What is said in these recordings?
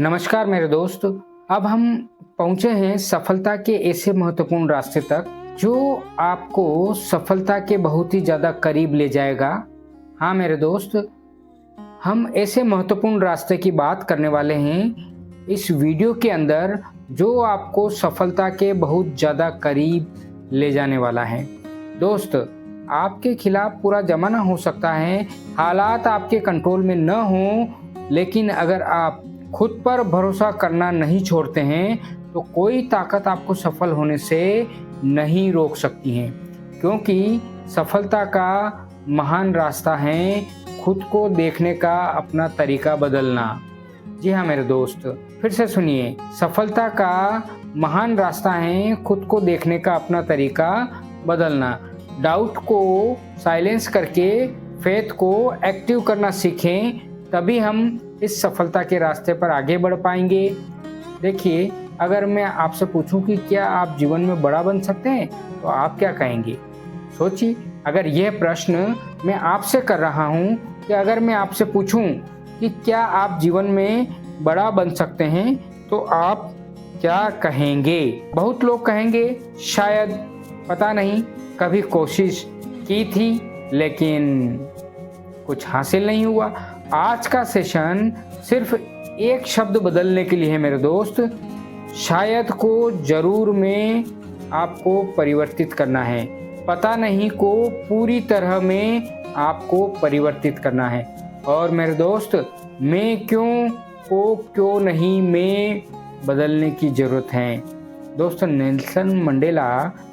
नमस्कार मेरे दोस्त। अब हम पहुंचे हैं सफलता के ऐसे महत्वपूर्ण रास्ते तक जो आपको सफलता के बहुत ही ज़्यादा करीब ले जाएगा। हाँ मेरे दोस्त, हम ऐसे महत्वपूर्ण रास्ते की बात करने वाले हैं इस वीडियो के अंदर जो आपको सफलता के बहुत ज़्यादा करीब ले जाने वाला है। दोस्त, आपके खिलाफ पूरा ज़माना हो सकता है, हालात आपके कंट्रोल में न हो, लेकिन अगर आप खुद पर भरोसा करना नहीं छोड़ते हैं तो कोई ताकत आपको सफल होने से नहीं रोक सकती है, क्योंकि सफलता का महान रास्ता है खुद को देखने का अपना तरीका बदलना। जी हाँ मेरे दोस्त, फिर से सुनिए, सफलता का महान रास्ता है खुद को देखने का अपना तरीका बदलना। डाउट को साइलेंस करके फेथ को एक्टिव करना सीखें, तभी हम इस सफलता के रास्ते पर आगे बढ़ पाएंगे। देखिए, अगर मैं आपसे पूछूं कि क्या आप जीवन में बड़ा बन सकते हैं तो आप क्या कहेंगे? सोचिए, अगर यह प्रश्न मैं आपसे कर रहा हूं कि अगर मैं आपसे पूछूं कि क्या आप जीवन में बड़ा बन सकते हैं तो आप क्या कहेंगे? बहुत लोग कहेंगे शायद, पता नहीं, कभी कोशिश की थी लेकिन कुछ हासिल नहीं हुआ। आज का सेशन सिर्फ एक शब्द बदलने के लिए है मेरे दोस्त। शायद को जरूर में आपको परिवर्तित करना है, पता नहीं को पूरी तरह में आपको परिवर्तित करना है। और मेरे दोस्त, मैं क्यों को क्यों नहीं में बदलने की जरूरत है। दोस्तों, नेल्सन मंडेला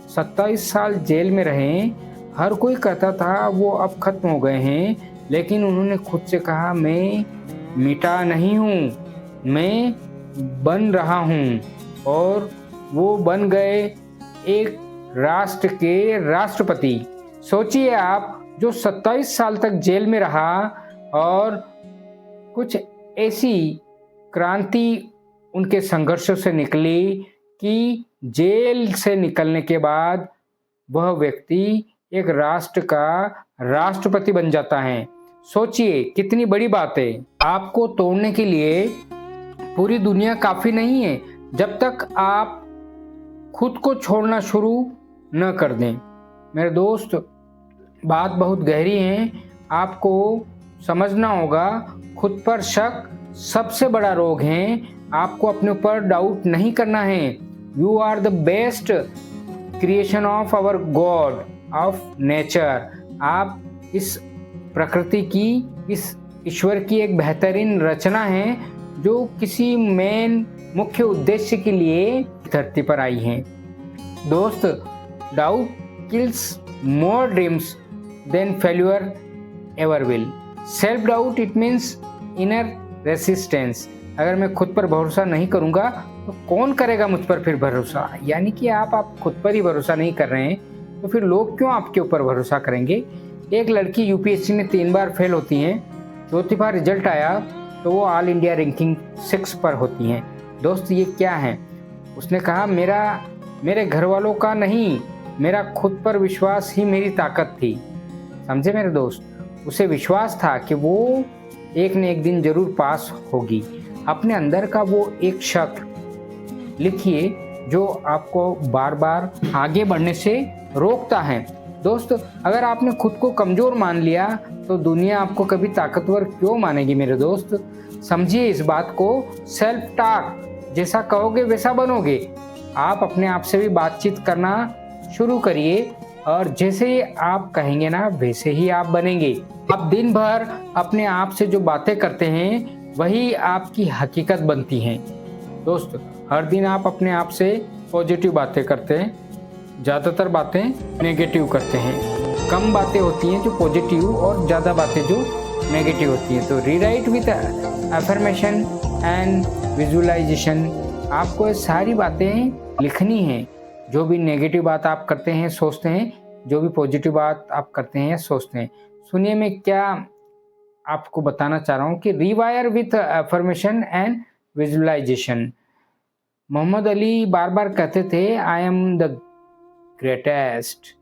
27 साल जेल में रहे। हर कोई कहता था वो अब खत्म हो गए हैं, लेकिन उन्होंने खुद से कहा, मैं मिटा नहीं हूँ, मैं बन रहा हूँ। और वो बन गए एक राष्ट्र के राष्ट्रपति। सोचिए आप, जो 27 साल तक जेल में रहा और कुछ ऐसी क्रांति उनके संघर्षों से निकली कि जेल से निकलने के बाद वह व्यक्ति एक राष्ट्र का राष्ट्रपति बन जाता है। सोचिए कितनी बड़ी बात है। आपको तोड़ने के लिए पूरी दुनिया काफी नहीं है जब तक आप खुद को छोड़ना शुरू न कर दें। मेरे दोस्त, बात बहुत गहरी है, आपको समझना होगा। खुद पर शक सबसे बड़ा रोग है। आपको अपने ऊपर डाउट नहीं करना है। You are the best creation of our God of nature. आप इस प्रकृति की, इस ईश्वर की एक बेहतरीन रचना है जो किसी मुख्य उद्देश्य के लिए धरती पर आई है। दोस्त, doubt kills more dreams than failure ever will. Self doubt it means inner resistance. अगर मैं खुद पर भरोसा नहीं करूंगा तो कौन करेगा मुझ पर फिर भरोसा? यानी कि आप खुद पर ही भरोसा नहीं कर रहे हैं तो फिर लोग क्यों आपके ऊपर भरोसा करेंगे? एक लड़की यूपीएससी में 3 बार फेल होती हैं, चौथी बार रिजल्ट आया तो वो ऑल इंडिया रैंकिंग 6 पर होती हैं। दोस्त, ये क्या है? उसने कहा, मेरे घर वालों का नहीं, मेरा खुद पर विश्वास ही मेरी ताकत थी। समझे मेरे दोस्त? उसे विश्वास था कि वो एक न एक दिन जरूर पास होगी। अपने अंदर का वो एक शक लिखिए जो आपको बार बार आगे बढ़ने से रोकता है। दोस्त, अगर आपने खुद को कमजोर मान लिया तो दुनिया आपको कभी ताकतवर क्यों मानेगी मेरे दोस्त? समझिए इस बात को। सेल्फ टॉक, जैसा कहोगे वैसा बनोगे। आप अपने आप से भी बातचीत करना शुरू करिए और जैसे ही आप कहेंगे ना वैसे ही आप बनेंगे। आप दिन भर अपने आप से जो बातें करते हैं वही आपकी हकीकत बनती हैं। दोस्त, हर दिन आप अपने आप से पॉजिटिव बातें करते हैं, ज़्यादातर बातें नेगेटिव करते हैं। कम बातें होती हैं जो पॉजिटिव और ज़्यादा बातें जो नेगेटिव होती हैं। तो rewrite with affirmation and visualisation. आपको ये सारी बातें लिखनी हैं। जो भी नेगेटिव बात आप करते हैं, सोचते हैं, जो भी पॉजिटिव बात आप करते हैं, सोचते हैं। सुनिए मैं क्या आपको बताना चाह रहा हूँ कि rewire with affirmation and visualisation. Muhammad Ali बार बार कहते थे, I am the greatest.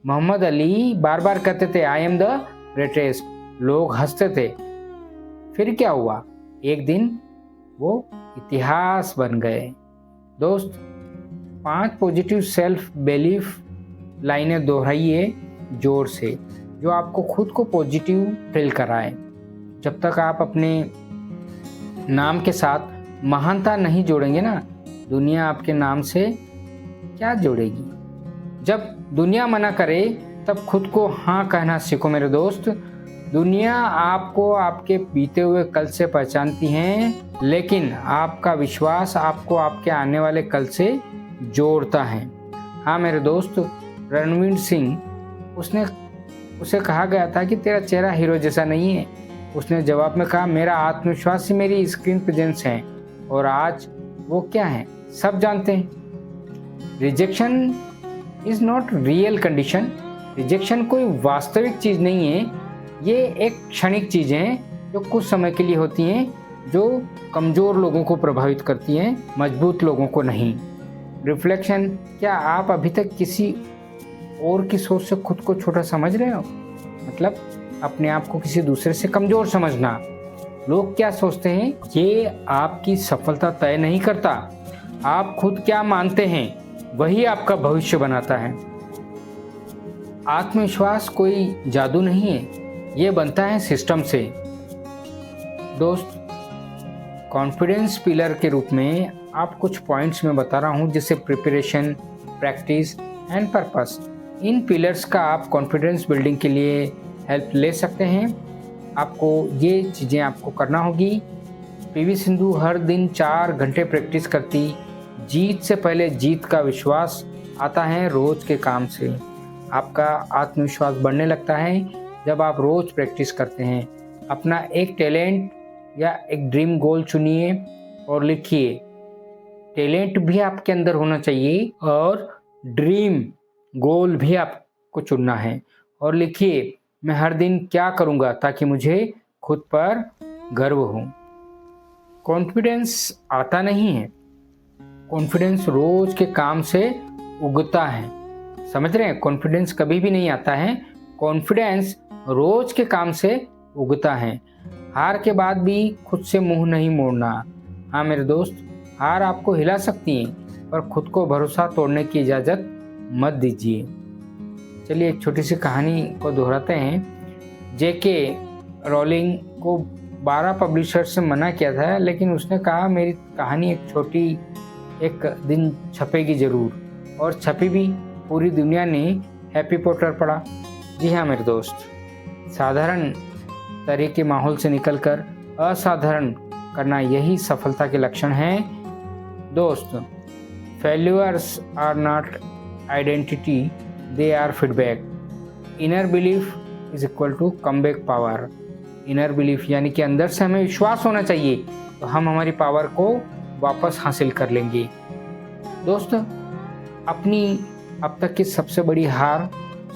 Muhammad Ali बार बार कहते थे, आई एम द ग्रेटेस्ट। लोग हंसते थे। फिर क्या हुआ? एक दिन वो इतिहास बन गए। दोस्त, 5 पॉजिटिव सेल्फ बिलीफ लाइनें दोहराइए जोर से, जो आपको खुद को पॉजिटिव फील कराए। जब तक आप अपने नाम के साथ महानता नहीं जोड़ेंगे ना, दुनिया आपके नाम से क्या जोड़ेगी। जब दुनिया मना करे तब खुद को हाँ कहना सीखो मेरे दोस्त। दुनिया आपको आपके बीते हुए कल से पहचानती है, लेकिन आपका विश्वास आपको आपके आने वाले कल से जोड़ता है। हाँ मेरे दोस्त, रणवीर सिंह उसे कहा गया था कि तेरा चेहरा हीरो जैसा नहीं है। उसने जवाब में कहा, मेरा आत्मविश्वास ही मेरी स्क्रीन प्रेजेंस है। और आज वो क्या है सब जानते हैं। Rejection is not real condition. Rejection कोई वास्तविक चीज़ नहीं है, ये एक क्षणिक चीज़ें हैं जो कुछ समय के लिए होती हैं, जो कमज़ोर लोगों को प्रभावित करती हैं, मजबूत लोगों को नहीं। रिफ्लेक्शन, क्या आप अभी तक किसी और की सोच से खुद को छोटा समझ रहे हो? मतलब अपने आप को किसी दूसरे से कमज़ोर समझना। लोग क्या सोचते हैं ये आपकी सफलता तय नहीं करता। आप खुद क्या मानते हैं वही आपका भविष्य बनाता है। आत्मविश्वास कोई जादू नहीं है, ये बनता है सिस्टम से। दोस्त, कॉन्फिडेंस पिलर के रूप में आप कुछ पॉइंट्स में बता रहा हूँ, जैसे preparation, practice and purpose. In pillars का आप कॉन्फिडेंस बिल्डिंग के लिए हेल्प ले सकते हैं। आपको ये चीज़ें आपको करना होगी। पीवी सिंधु हर दिन 4 घंटे प्रैक्टिस करती। जीत से पहले जीत का विश्वास आता है रोज के काम से। आपका आत्मविश्वास बढ़ने लगता है जब आप रोज प्रैक्टिस करते हैं। अपना एक टैलेंट या एक ड्रीम गोल चुनिए और लिखिए। टैलेंट भी आपके अंदर होना चाहिए और ड्रीम गोल भी आपको चुनना है। और लिखिए, मैं हर दिन क्या करूँगा ताकि मुझे खुद पर गर्व हो। कॉन्फिडेंस आता नहीं है, कॉन्फिडेंस रोज के काम से उगता है। समझ रहे हैं? कॉन्फिडेंस कभी भी नहीं आता है, कॉन्फिडेंस रोज के काम से उगता है। हार के बाद भी खुद से मुंह नहीं मोड़ना। हाँ मेरे दोस्त, हार आपको हिला सकती है, पर खुद को भरोसा तोड़ने की इजाज़त मत दीजिए। चलिए एक छोटी सी कहानी को दोहराते हैं। जेके रोलिंग को 12 पब्लिशर्स से मना किया था, लेकिन उसने कहा मेरी कहानी एक दिन छपेगी ज़रूर, और छपी भी। पूरी दुनिया ने हैप्पी पॉटर पढ़ा। जी हाँ मेरे दोस्त, साधारण तरह के माहौल से निकलकर असाधारण करना यही सफलता के लक्षण हैं। दोस्त, failures are not identity, they are feedback. Inner belief is equal to comeback power. Inner belief यानी कि अंदर से हमें विश्वास होना चाहिए, तो हम हमारी पावर को वापस हासिल कर लेंगे। दोस्त, अपनी अब तक की सबसे बड़ी हार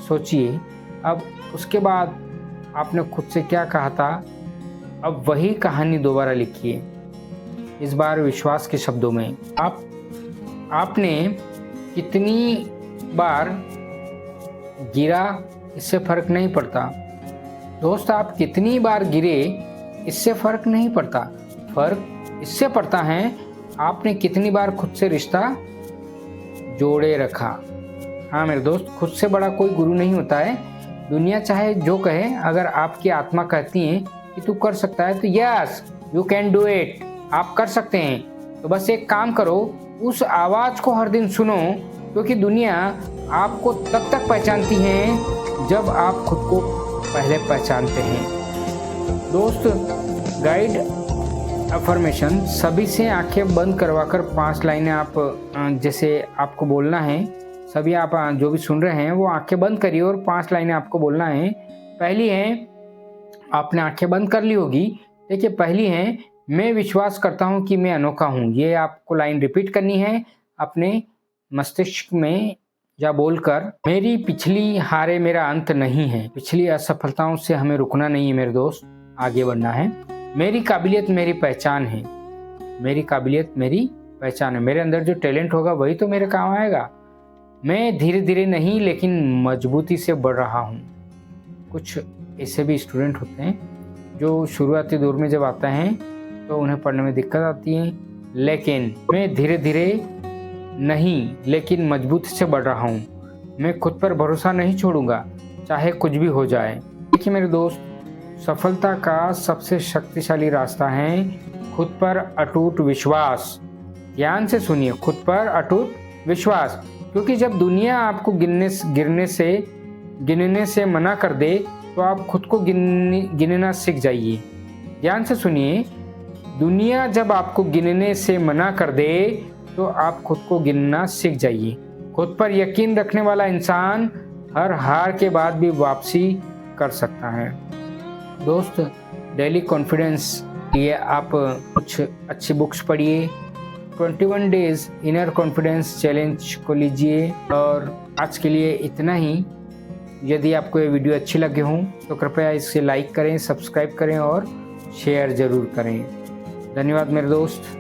सोचिए। अब उसके बाद आपने खुद से क्या कहा था, अब वही कहानी दोबारा लिखिए, इस बार विश्वास के शब्दों में। आपने कितनी बार गिरा इससे फर्क नहीं पड़ता। दोस्त, आप कितनी बार गिरे इससे फर्क नहीं पड़ता। फर्क इससे पड़ता है आपने कितनी बार खुद से रिश्ता जोड़े रखा। हाँ मेरे दोस्त, खुद से बड़ा कोई गुरु नहीं होता है। दुनिया चाहे जो कहे, अगर आपकी आत्मा कहती है कि तू कर सकता है, तो yes you can do it, आप कर सकते हैं। तो बस एक काम करो, उस आवाज़ को हर दिन सुनो, क्योंकि दुनिया आपको तब तक पहचानती है जब आप खुद को पहले पहचानते हैं। दोस्त, गाइड अफर्मेशन सभी से आंखें बंद करवाकर 5 लाइनें आप जैसे आपको बोलना है। सभी आप जो भी सुन रहे हैं वो आंखें बंद करिए और 5 लाइनें आपको बोलना है। पहली है, आपने आंखें बंद कर ली होगी। देखिए, पहली है, मैं विश्वास करता हूँ कि मैं अनोखा हूँ। ये आपको लाइन रिपीट करनी है अपने मस्तिष्क में या बोलकर। मेरी पिछली हारे मेरा अंत नहीं है। पिछली असफलताओं से हमें रुकना नहीं है मेरे दोस्त, आगे बढ़ना है। मेरी काबिलियत मेरी पहचान है। मेरी काबिलियत मेरी पहचान है। मेरे अंदर जो टैलेंट होगा वही तो मेरे काम आएगा। मैं धीरे धीरे नहीं लेकिन मजबूती से बढ़ रहा हूँ। कुछ ऐसे भी स्टूडेंट होते हैं जो शुरुआती दौर में जब आते हैं तो उन्हें पढ़ने में दिक्कत आती है, लेकिन मैं धीरे धीरे नहीं लेकिन मजबूत से बढ़ रहा हूँ। मैं खुद पर भरोसा नहीं छोड़ूंगा, चाहे कुछ भी हो जाए। देखिए मेरे दोस्त, सफलता का सबसे शक्तिशाली रास्ता है खुद पर अटूट विश्वास। ध्यान से सुनिए, खुद पर अटूट विश्वास। क्योंकि जब दुनिया आपको गिनने से मना कर दे तो आप खुद को गिनना सीख जाइए। ध्यान से सुनिए, दुनिया जब आपको गिनने से मना कर दे तो आप खुद को गिनना सीख जाइए। खुद पर यकीन रखने वाला इंसान हर हार के बाद भी वापसी कर सकता है। दोस्त, डेली कॉन्फिडेंस लिए आप कुछ अच्छी बुक्स पढ़िए। 21 डेज इनर कॉन्फिडेंस चैलेंज को लीजिए। और आज के लिए इतना ही। यदि आपको ये वीडियो अच्छी लगे हों तो कृपया इसे लाइक करें, सब्सक्राइब करें और शेयर ज़रूर करें। धन्यवाद मेरे दोस्त।